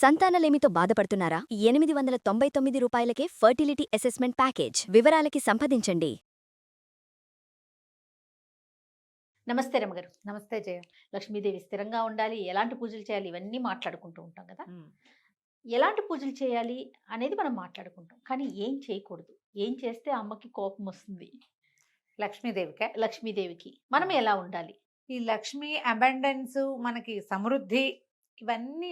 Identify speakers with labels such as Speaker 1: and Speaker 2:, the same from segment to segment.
Speaker 1: సంతానలేమితో బాధపడుతున్నారా? 899 రూపాయలకే fertility assessment package. వివరాలకి సంప్రదించండి.
Speaker 2: నమస్తే రమగారు.
Speaker 3: నమస్తే జయ.
Speaker 2: లక్ష్మీదేవి స్థిరంగా ఉండాలి, ఎలాంటి పూజలు చేయాలి, ఇవన్నీ మాట్లాడుకుంటూ ఉంటాం కదా.
Speaker 3: ఉమ్.
Speaker 2: ఎలాంటి పూజలు చేయాలి అనేది మనం మాట్లాడుకుంటాం, కానీ ఏం చేయకూడదు, ఏం చేస్తే అమ్మకి కోపం వస్తుంది
Speaker 3: లక్ష్మీదేవికే.
Speaker 2: లక్ష్మీదేవికి మనం ఎలా ఉండాలి?
Speaker 3: ఈ లక్ష్మి అబండెన్స్, మనకి సమృద్ధి, ఇవన్నీ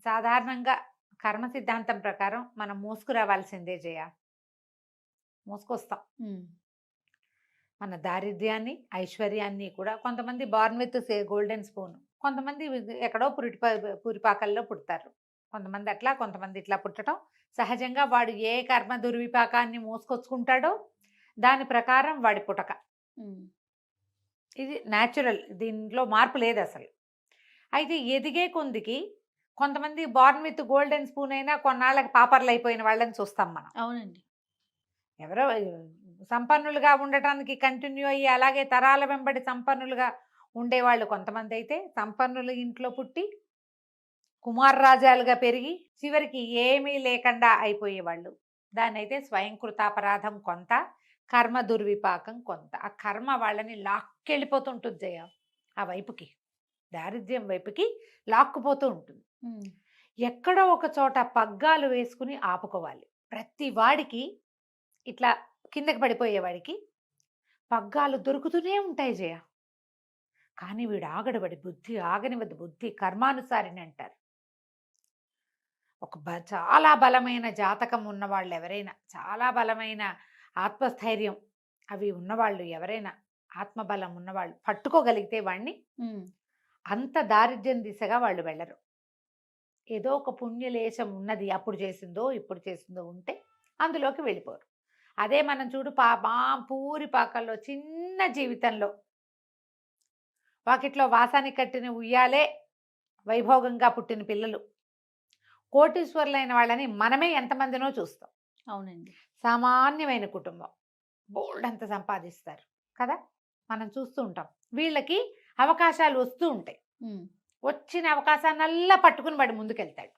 Speaker 3: సాధారణంగా కర్మ సిద్ధాంతం ప్రకారం మనం మోసుకురావాల్సిందే జయ. మోసుకొస్తాం మన దారిద్ర్యాన్ని, ఐశ్వర్యాన్ని కూడా. కొంతమంది బార్న్ విత్ గోల్డెన్ స్పూన్, కొంతమంది ఎక్కడో పురిపాకల్లో పుడతారు. కొంతమంది అట్లా, కొంతమంది ఇట్లా పుట్టడం సహజంగా. వాడు ఏ కర్మ దుర్విపాకాన్ని మోసుకొచ్చుకుంటాడో దాని ప్రకారం వాడి పుటక. ఇది న్యాచురల్, దీంట్లో మార్పు లేదు అసలు. అయితే ఎదిగే కొందికి కొంతమంది బార్న్ విత్ గోల్డెన్ స్పూన్ అయినా కొన్నాళ్ళకి పాపర్లు అయిపోయిన వాళ్ళని చూస్తాం మనం.
Speaker 2: అవునండి.
Speaker 3: ఎవరో సంపన్నులుగా ఉండటానికి కంటిన్యూ అయ్యి అలాగే తరాల వెంబడి సంపన్నులుగా ఉండేవాళ్ళు కొంతమంది. అయితే సంపన్నుల ఇంట్లో పుట్టి కుమారరాజాలుగా పెరిగి చివరికి ఏమీ లేకుండా అయిపోయేవాళ్ళు. దాన్ని అయితే స్వయంకృతాపరాధం కొంత, కర్మ దుర్విపాకం కొంత. ఆ కర్మ వాళ్ళని లాక్కెళ్ళిపోతుంటుంది జయ, ఆ వైపుకి, దారిద్ర్యం వైపుకి లాక్కుపోతూ ఉంటుంది. ఎక్కడో ఒక చోట పగ్గాలు వేసుకుని ఆపుకోవాలి. ప్రతి వాడికి ఇట్లా కిందకి పడిపోయేవాడికి పగ్గాలు దొరుకుతూనే ఉంటాయి జయ. కానీ వీడు ఆగడబడి, బుద్ధి ఆగనివద్దు, బుద్ధి కర్మానుసారిని అంటారు. చాలా బలమైన జాతకం ఉన్నవాళ్ళు ఎవరైనా, చాలా బలమైన ఆత్మస్థైర్యం అవి ఉన్నవాళ్ళు ఎవరైనా, ఆత్మబలం ఉన్నవాళ్ళు పట్టుకోగలిగితే వాడిని అంత దారిద్ర్యం దిశగా వాళ్ళు వెళ్ళరు. ఏదో ఒక పుణ్యలేశం ఉన్నది, అప్పుడు చేసిందో ఇప్పుడు చేసిందో ఉంటే అందులోకి వెళ్ళిపోరు. అదే మనం చూడు, పూరి పాకల్లో చిన్న జీవితంలో వాకిట్లో వాసానికి కట్టిన ఉయ్యాలే వైభోగంగా పుట్టిన పిల్లలు, కోటీశ్వరులైన వాళ్ళని మనమే ఎంతమందినో చూస్తాం.
Speaker 2: అవునండి.
Speaker 3: సామాన్యమైన కుటుంబం, బోల్డ్ అంత సంపాదిస్తారు కదా, మనం చూస్తూ ఉంటాం. వీళ్ళకి అవకాశాలు వస్తూ ఉంటాయి. వచ్చిన అవకాశాన్నల్లా పట్టుకుని వాడు ముందుకెళ్తాడు.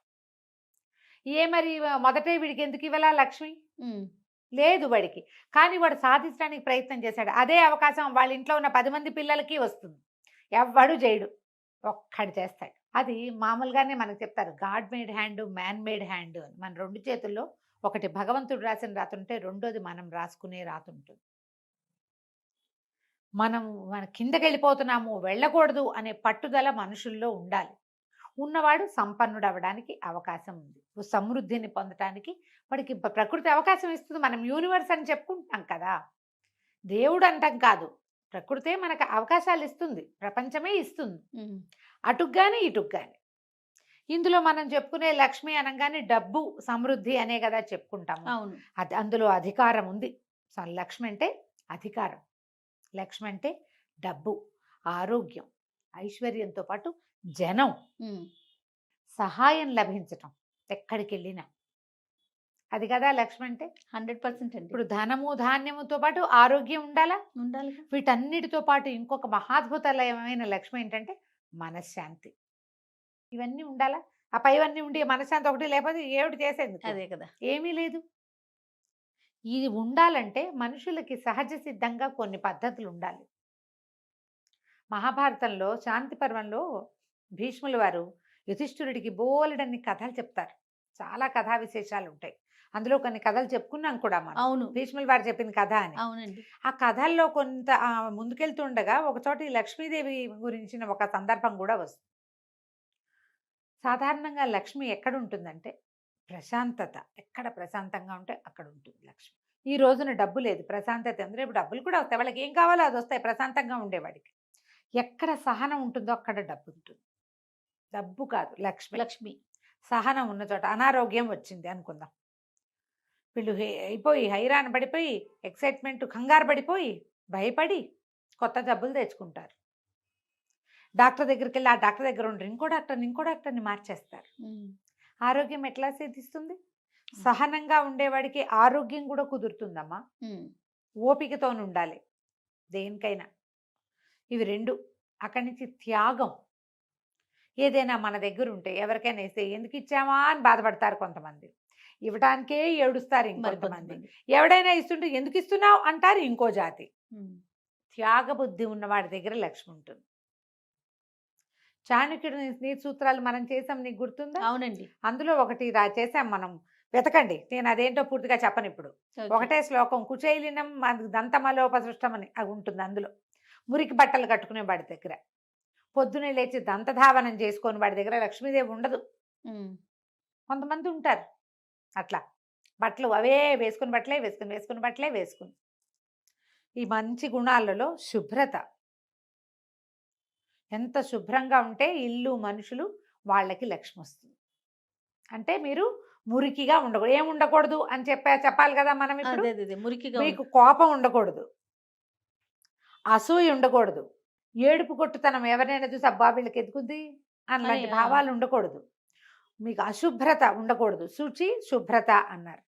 Speaker 3: మరి మొదటే వీడికి ఎందుకు ఇవ్వాలా లక్ష్మి? లేదు వాడికి. కానీ వాడు సాధించడానికి ప్రయత్నం చేశాడు. అదే అవకాశం వాళ్ళ ఇంట్లో ఉన్న 10 మంది పిల్లలకి వస్తుంది. ఎవ్వడు చేయడు, ఒక్కడు చేస్తాడు. అది మామూలుగానే మనకు చెప్తారు, God made hand, man made hand అని. మన 2 చేతుల్లో ఒకటి భగవంతుడు రాసిన రాతుంటే, రెండోది మనం రాసుకునే రాతుంటుంది. మనం కిందకి వెళ్ళిపోతున్నాము, వెళ్ళకూడదు అనే పట్టుదల మనుషుల్లో ఉండాలి. ఉన్నవాడు సంపన్నుడు అవ్వడానికి అవకాశం ఉంది. సమృద్ధిని పొందటానికి వాడికి ప్రకృతి అవకాశం ఇస్తుంది. మనం యూనివర్స్ అని చెప్పుకుంటున్నాం కదా, దేవుడు అంటాం కాదు, ప్రకృతే మనకు అవకాశాలు ఇస్తుంది, ప్రపంచమే ఇస్తుంది. అటుగ్గానే ఇటుగ్గానే. ఇందులో మనం చెప్పుకునే లక్ష్మి అనగానే డబ్బు, సమృద్ధి అనే కదా చెప్పుకుంటాము.
Speaker 2: అవును.
Speaker 3: అందులో అధికారం ఉంది. లక్ష్మి అంటే అధికారం, లక్ష్మి అంటే డబ్బు, ఆరోగ్యం, ఐశ్వర్యంతో పాటు జనం, సహాయం లభించటం ఎక్కడికి వెళ్ళినా. అది కదా లక్ష్మి అంటే.
Speaker 2: 100% అండి.
Speaker 3: ఇప్పుడు ధనము ధాన్యముతో పాటు ఆరోగ్యం ఉండాలా?
Speaker 2: ఉండాలి.
Speaker 3: వీటన్నిటితో పాటు ఇంకొక మహాద్భుతమైన లక్ష్మి ఏంటంటే మనశ్శాంతి. ఇవన్నీ ఉండాలా? ఆ పైవన్నీ ఉండి మనశ్శాంతి ఒకటి లేకపోతే ఏమిటి చేసేది?
Speaker 2: అదే కదా,
Speaker 3: ఏమీ లేదు. ఇది ఉండాలంటే మనుషులకి సహజ సిద్ధంగా కొన్ని పద్ధతులు ఉండాలి. మహాభారతంలో శాంతి పర్వంలో భీష్ముల వారు యుధిష్ఠిరుడికి బోలెడన్ని కథలు చెప్తారు. చాలా కథా విశేషాలు ఉంటాయి. అందులో కొన్ని కథలు చెప్పుకున్నాం కూడా మనం.
Speaker 2: అవును.
Speaker 3: భీష్ముల వారు చెప్పిన కథ అని.
Speaker 2: అవునండి.
Speaker 3: ఆ కథల్లో కొంత ముందుకెళ్తుండగా ఒకచోట ఈ లక్ష్మీదేవి గురించిన ఒక సందర్భం కూడా వస్తుంది. సాధారణంగా లక్ష్మి ఎక్కడ ఉంటుందంటే ప్రశాంతత. ఎక్కడ ప్రశాంతంగా ఉంటే అక్కడ ఉంటుంది లక్ష్మి. ఈ రోజున డబ్బు లేదు, ప్రశాంతత ఉంది. రేపు డబ్బులు కూడా వస్తాయి, వాళ్ళకి ఏం కావాలో అది వస్తాయి ప్రశాంతంగా ఉండేవాడికి. ఎక్కడ సహనం ఉంటుందో అక్కడ డబ్బు ఉంటుంది. డబ్బు కాదు, లక్ష్మి. సహనం ఉన్న చోట. అనారోగ్యం వచ్చింది అనుకుందాం, వీళ్ళు అయిపోయి హైరాణ పడిపోయి, ఎక్సైట్మెంట్, కంగారు పడిపోయి, భయపడి కొత్త జబ్బులు తెచ్చుకుంటారు. డాక్టర్ దగ్గరికి వెళ్ళి ఆ డాక్టర్ దగ్గర ఉండరు, ఇంకో డాక్టర్ని మార్చేస్తారు. ఆరోగ్యం ఎట్లా సిద్ధిస్తుంది? సహనంగా ఉండేవాడికి ఆరోగ్యం కూడా కుదురుతుందమ్మా. ఓపికతో ఉండాలి దేనికైనా. ఇవి 2. అక్కడి నుంచి త్యాగం. ఏదైనా మన దగ్గర ఉంటే ఎవరికైనా ఇస్తే ఎందుకు ఇచ్చామా అని బాధపడతారు కొంతమంది, ఇవ్వడానికే ఏడుస్తారు ఇంకొంతమంది, ఎవడైనా ఇస్తుంటే ఎందుకు ఇస్తున్నావు అంటారు ఇంకో జాతి. త్యాగబుద్ధి ఉన్నవాడి దగ్గర లక్ష్మి ఉంటుంది. చాణక్యుడి నీతి సూత్రాలు మనం చేసాం, నీకు గుర్తుందా?
Speaker 2: అవునండి.
Speaker 3: అందులో ఒకటి చేసాం మనం, వెతకండి, నేను అదేంటో పూర్తిగా చెప్పను ఇప్పుడు. ఒకటే శ్లోకం, కుచైలినం దంతమలోపసృష్టం అని అది ఉంటుంది అందులో. మురికి బట్టలు కట్టుకునే వాడి దగ్గర, పొద్దునే లేచి దంతధావనం చేసుకొని వాడి దగ్గర లక్ష్మీదేవి ఉండదు. కొంతమంది ఉంటారు అట్లా, బట్టలు అవే వేసుకుని బట్టలే వేసుకుని బట్టలే వేసుకుని. ఈ మంచి గుణాలలో శుభ్రత, ఎంత శుభ్రంగా ఉంటే ఇల్లు మనుషులు వాళ్ళకి లక్ష్మి వస్తుంది. అంటే మీరు మురికిగా ఉండకూడదు, ఏం ఉండకూడదు అని చెప్పాలి కదా మనం ఇప్పుడు.
Speaker 2: మురికిగా
Speaker 3: మీకు కోపం ఉండకూడదు, అసూయ ఉండకూడదు, ఏడుపు కొట్టుతనం, ఎవరైనా చూసి అబ్బా వీళ్ళకి ఎదుగుద్ది అలాంటి భావాలు ఉండకూడదు, మీకు అశుభ్రత ఉండకూడదు. శుచి శుభ్రత అన్నారు,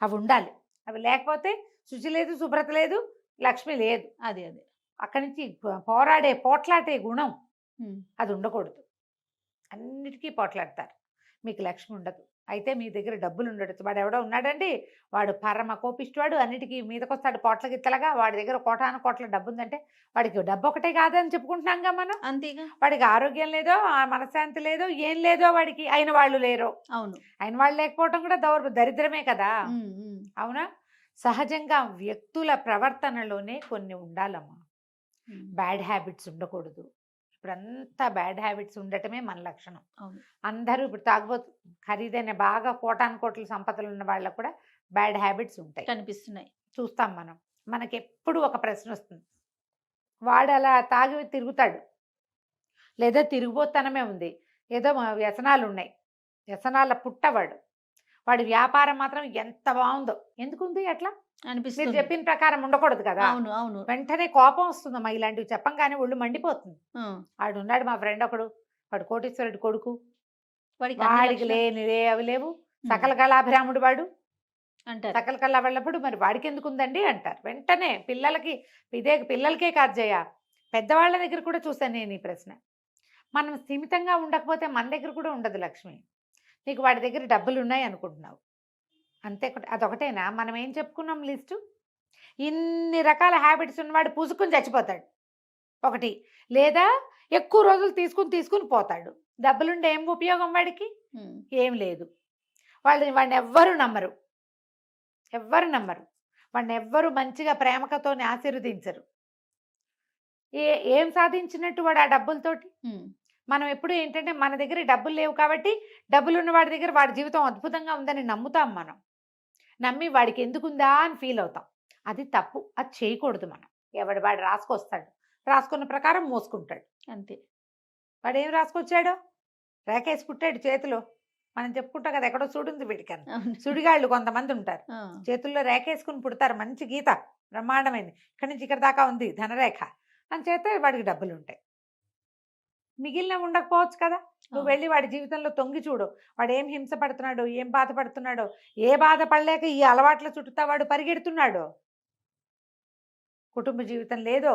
Speaker 3: అవి ఉండాలి. అవి లేకపోతే శుచి లేదు, శుభ్రత లేదు, లక్ష్మి లేదు.
Speaker 2: అదే
Speaker 3: అక్కడి నుంచి పోట్లాడే గుణం అది ఉండకూడదు. అన్నిటికీ పోట్లాడతారు, మీకు లక్ష్మి ఉండదు. అయితే మీ దగ్గర డబ్బులు ఉండడు. వాడు ఎవడో ఉన్నాడండి, వాడు పరమ కోపిష్టివాడు, అన్నిటికీ మీదకొస్తాడు పోట్ల గిత్తలగా, వాడి దగ్గర కోటాను కోట్ల డబ్బు ఉందంటే వాడికి డబ్బు ఒకటే కాదని చెప్పుకుంటున్నాంగా మనం.
Speaker 2: అంతేగా,
Speaker 3: వాడికి ఆరోగ్యం లేదో, మనశ్శాంతి లేదో, ఏం లేదో వాడికి, అయిన వాళ్ళు లేరు.
Speaker 2: అవును,
Speaker 3: అయిన వాళ్ళు లేకపోవడం కూడా దరిద్రమే కదా. అవునా? సహజంగా వ్యక్తుల ప్రవర్తనలోనే కొన్ని ఉండాలమ్మా. బ్యాడ్ హ్యాబిట్స్ ఉండకూడదు. ఇప్పుడంతా బ్యాడ్ హ్యాబిట్స్ ఉండటమే మన లక్షణం. అందరూ ఇప్పుడు తాగుబోతు, ఖరీదైన బాగా కోటాను కోట్ల సంపదలు ఉన్న వాళ్ళకు కూడా బ్యాడ్ హ్యాబిట్స్ ఉంటాయి,
Speaker 2: కనిపిస్తున్నాయి, చూస్తాం మనం.
Speaker 3: మనకి ఎప్పుడు ఒక ప్రశ్న వస్తుంది, వాడు అలా తాగి తిరుగుతాడు, లేదా తిరిగిపోతనమే ఉంది, ఏదో వ్యసనాలు ఉన్నాయి, వ్యసనాల పుట్టవాడు, వాడి వ్యాపారం మాత్రం ఎంత బాగుందో, ఎందుకుంది అట్లా అనిపిస్తుంది. మీరు చెప్పిన ప్రకారం ఉండకూడదు కదా.
Speaker 2: అవును అవును,
Speaker 3: వెంటనే కోపం వస్తుందమ్మా, ఇలాంటివి చెప్పంగానే ఒళ్ళు మండిపోతుంది. వాడు ఉన్నాడు మా ఫ్రెండ్ ఒకడు, వాడు కోటీశ్వరుడు కొడుకు, వాడికి లేని అవి లేవు, సకల కళాభిరాముడు వాడు అంటారు. సకల కళ వెళ్ళప్పుడు మరి వాడికి ఎందుకు ఉందండి అంటారు. వెంటనే పిల్లలకే కాదు జయ, పెద్దవాళ్ళ దగ్గర కూడా చూసాను నేను ఈ ప్రశ్న. మనం స్థిమితంగా ఉండకపోతే మన దగ్గర కూడా ఉండదు లక్ష్మి. నీకు వాడి దగ్గర డబ్బులు ఉన్నాయి అనుకుంటున్నావు అంతే, అదొకటేనా? మనం ఏం చెప్పుకున్నాం లిస్టు? ఇన్ని రకాల హ్యాబిట్స్ ఉన్నవాడు పూసుకుని చచ్చిపోతాడు ఒకటి, లేదా ఎక్కువ రోజులు తీసుకుని పోతాడు. డబ్బులుండే ఏం ఉపయోగం వాడికి? ఏం లేదు. వాడిని ఎవ్వరు నమ్మరు, వాడిని ఎవ్వరు మంచిగా ప్రేమకతోని ఆశీర్వదించరు. ఏం సాధించినట్టు వాడు ఆ డబ్బులతోటి? మనం ఎప్పుడు ఏంటంటే మన దగ్గర డబ్బులు లేవు కాబట్టి డబ్బులు ఉన్న వాడి దగ్గర వాడి జీవితం అద్భుతంగా ఉందని నమ్ముతాం. మనం నమ్మి వాడికి ఎందుకుందా అని ఫీల్ అవుతాం. అది తప్పు, అది చేయకూడదు. మనం వాడు రాసుకొస్తాడు, రాసుకున్న ప్రకారం మోసుకుంటాడు అంతే. వాడు ఏం రాసుకొచ్చాడో రేకేసి పుట్టాడు చేతిలో. మనం చెప్పుకుంటాం కదా, ఎక్కడో సుడుంది వీడికన్నా. సుడిగాళ్ళు కొంతమంది ఉంటారు, చేతుల్లో రేకేసుకుని పుడతారు, మంచి గీత బ్రహ్మాండమైంది, ఇక్కడి నుంచి ఇక్కడ దాకా ఉంది ధనరేఖ అని చేస్తే వాడికి డబ్బులు ఉంటాయి. మిగిలిన ఉండకపోవచ్చు కదా. నువ్వు వెళ్ళి వాడి జీవితంలో తొంగి చూడు, వాడు ఏం హింస పడుతున్నాడో, ఏం బాధపడుతున్నాడో, ఏ బాధపడలేక ఈ అలవాట్ల చుట్టూ వాడు పరిగెడుతున్నాడో. కుటుంబ జీవితం లేదో,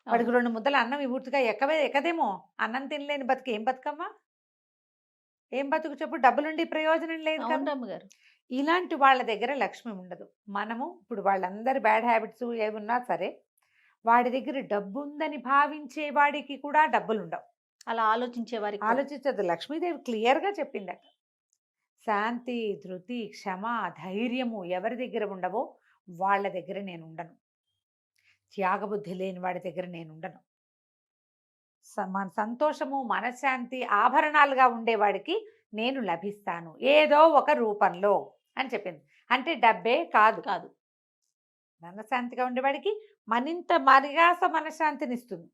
Speaker 3: వాడికి 2 ముద్దలు అన్నం పూర్తిగా ఎక్కదేమో. అన్నం తినలేని బతుకు ఏం బతుకమ్మా, ఏం బతుకు చెప్పు? డబ్బులుండి ప్రయోజనం లేదు కదా. ఇలాంటి వాళ్ళ దగ్గర లక్ష్మి ఉండదు. మనము ఇప్పుడు వాళ్ళందరి బ్యాడ్ హ్యాబిట్స్ ఏమున్నా సరే, వాడి దగ్గర డబ్బు ఉందని భావించే వాడికి కూడా డబ్బులు ఉండవు.
Speaker 2: అలా
Speaker 3: ఆలోచించదు. లక్ష్మీదేవి క్లియర్గా చెప్పింది అక్కడ. శాంతి, ధృతి, క్షమ, ధైర్యము ఎవరి దగ్గర ఉండవో వాళ్ళ దగ్గర నేను ఉండను. త్యాగబుద్ధి లేని వాడి దగ్గర నేను ఉండను. మన సంతోషము, మనశ్శాంతి ఆభరణాలుగా ఉండేవాడికి నేను లభిస్తాను ఏదో ఒక రూపంలో అని చెప్పింది. అంటే డబ్బే కాదు, మనశ్శాంతిగా ఉండేవాడికి మరింత మనశ్శాంతిని ఇస్తుంది.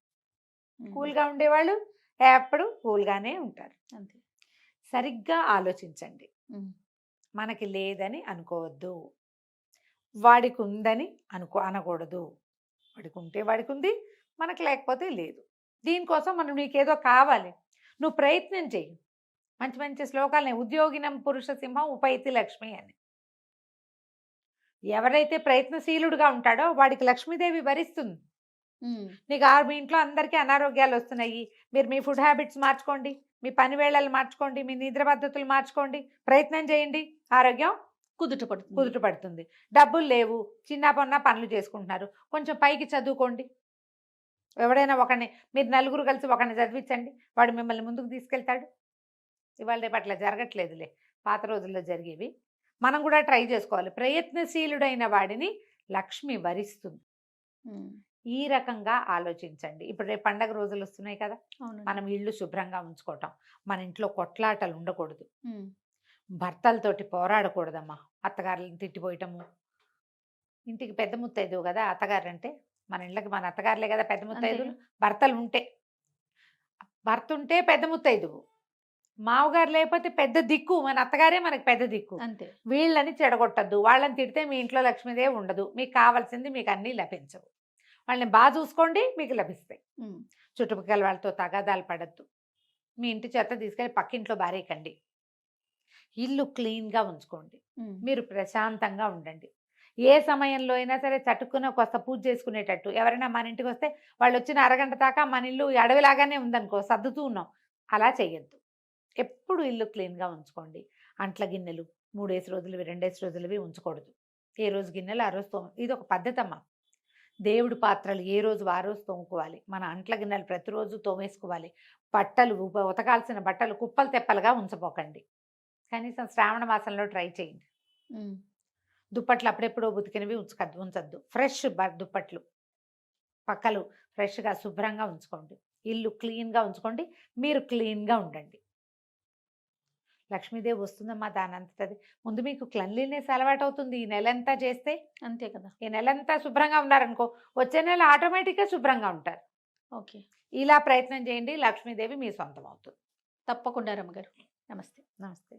Speaker 3: కూల్గా ఉండేవాళ్ళు ఎప్పుడు కూల్గానే ఉంటారు అంతే. సరిగ్గా ఆలోచించండి. మనకి లేదని అనుకోవద్దు, వాడికి ఉందని అనకూడదు. వాడికి ఉంటే వాడికి ఉంది, మనకి లేకపోతే లేదు. దీనికోసం నీకేదో కావాలి, నువ్వు ప్రయత్నం చెయ్యి. మంచి మంచి శ్లోకాలని, ఉద్యోగినం పురుష సింహం ఉపైతి లక్ష్మి అని. ఎవరైతే ప్రయత్నశీలుడుగా ఉంటాడో వాడికి లక్ష్మీదేవి వరిస్తుంది. నీకు మీ ఇంట్లో అందరికీ అనారోగ్యాలు వస్తున్నాయి, మీరు మీ ఫుడ్ హ్యాబిట్స్ మార్చుకోండి, మీ పని వేళలు మార్చుకోండి, మీ నిద్ర పద్ధతులు మార్చుకోండి, ప్రయత్నం చేయండి, ఆరోగ్యం
Speaker 2: కుదుట పడుతుంది.
Speaker 3: కుదుట పడుతుంది. డబ్బులు లేవు, చిన్న పొన్న పనులు చేసుకుంటున్నారు, కొంచెం పైకి చదువుకోండి. ఎవడైనా ఒకరిని, మీరు నలుగురు కలిసి ఒకరిని చదివించండి, వాడు మిమ్మల్ని ముందుకు తీసుకెళ్తాడు. ఇవాళ రేపు అట్లా జరగట్లేదులే, పాత రోజుల్లో జరిగేవి. మనం కూడా ట్రై చేసుకోవాలి. ప్రయత్నశీలుడైన వాడిని లక్ష్మి వరిస్తుంది. ఈ రకంగా ఆలోచించండి. ఇప్పుడు రేపు పండగ రోజులు వస్తున్నాయి కదా,
Speaker 2: అవును.
Speaker 3: మనం ఇళ్ళు శుభ్రంగా ఉంచుకోవటం, మన ఇంట్లో కొట్లాటలు ఉండకూడదు, భర్తలతోటి పోరాడకూడదమ్మా, అత్తగారులను తిట్టిపోయటము. ఇంటికి పెద్ద ముత్తైదువు కదా అత్తగారు అంటే, మన ఇళ్ళకి మన అత్తగారులే కదా పెద్ద ముత్తైదులు. భర్తలు ఉంటే, భర్త ఉంటే పెద్ద ముత్తైదువు, మామగారు లేకపోతే పెద్ద దిక్కు, మన అత్తగారే మనకు పెద్ద దిక్కు.
Speaker 2: అంతే.
Speaker 3: వీళ్ళని చెడగొట్టద్దు, వాళ్ళని తిడితే మీ ఇంట్లో లక్ష్మీదేవి ఉండదు, మీకు కావాల్సింది మీకు అన్నీ లభించవు. వాళ్ళని బాగా చూసుకోండి, మీకు లభిస్తాయి. చుట్టుపక్కల వాళ్ళతో తగాదాలు పడద్దు, మీ ఇంటి చెత్త తీసుకెళ్ళి పక్కింట్లో బారేయకండి, ఇల్లు క్లీన్గా ఉంచుకోండి, మీరు ప్రశాంతంగా ఉండండి. ఏ సమయంలో అయినా సరే చటుక్కున కొత్త పూజ చేసుకునేటట్టు, ఎవరైనా మన ఇంటికి వస్తే వాళ్ళు వచ్చిన అరగంట దాకా మన ఇల్లు అడవిలాగానే ఉందనుకో, సర్దుతూ ఉన్నాం, అలా చేయొద్దు. ఎప్పుడు ఇల్లు క్లీన్గా ఉంచుకోండి. అంట్ల గిన్నెలు 3 రోజులవి 2 రోజులవి ఉంచకూడదు. ఏ రోజు గిన్నెలు ఆ రోజు ఇది ఒక పద్ధతి అమ్మా. దేవుడి పాత్రలు ఏ రోజు ఆ రోజు తోముకోవాలి, మన అంట్ల గిన్నెలు ప్రతిరోజు తోమేసుకోవాలి. బట్టలు ఉతకాల్సిన బట్టలు కుప్పలు తెప్పలుగా ఉంచపోకండి. కనీసం శ్రావణ మాసంలో ట్రై చేయండి. దుప్పట్లు అప్పుడెప్పుడో ఉతికినవి ఉంచద్దు. ఫ్రెష్ దుప్పట్లు పక్కలు ఫ్రెష్గా శుభ్రంగా ఉంచుకోండి. ఇల్లు క్లీన్గా ఉంచుకోండి, మీరు క్లీన్గా ఉండండి. లక్ష్మీదేవి వస్తుందమ్మా దానంతది. ముందు మీకు క్లెన్లీనెస్ అలవాటు అవుతుంది. ఈ నెలంతా చేస్తే
Speaker 2: అంతే కదా.
Speaker 3: ఈ నెలంతా శుభ్రంగా ఉన్నారనుకో, వచ్చే నెల ఆటోమేటిక్గా శుభ్రంగా ఉంటారు.
Speaker 2: ఓకే.
Speaker 3: ఇలా ప్రయత్నం చేయండి, లక్ష్మీదేవి మీ సొంతం అవుతుంది.
Speaker 2: తప్పకుండా రమ్మగారు. నమస్తే.
Speaker 3: నమస్తే.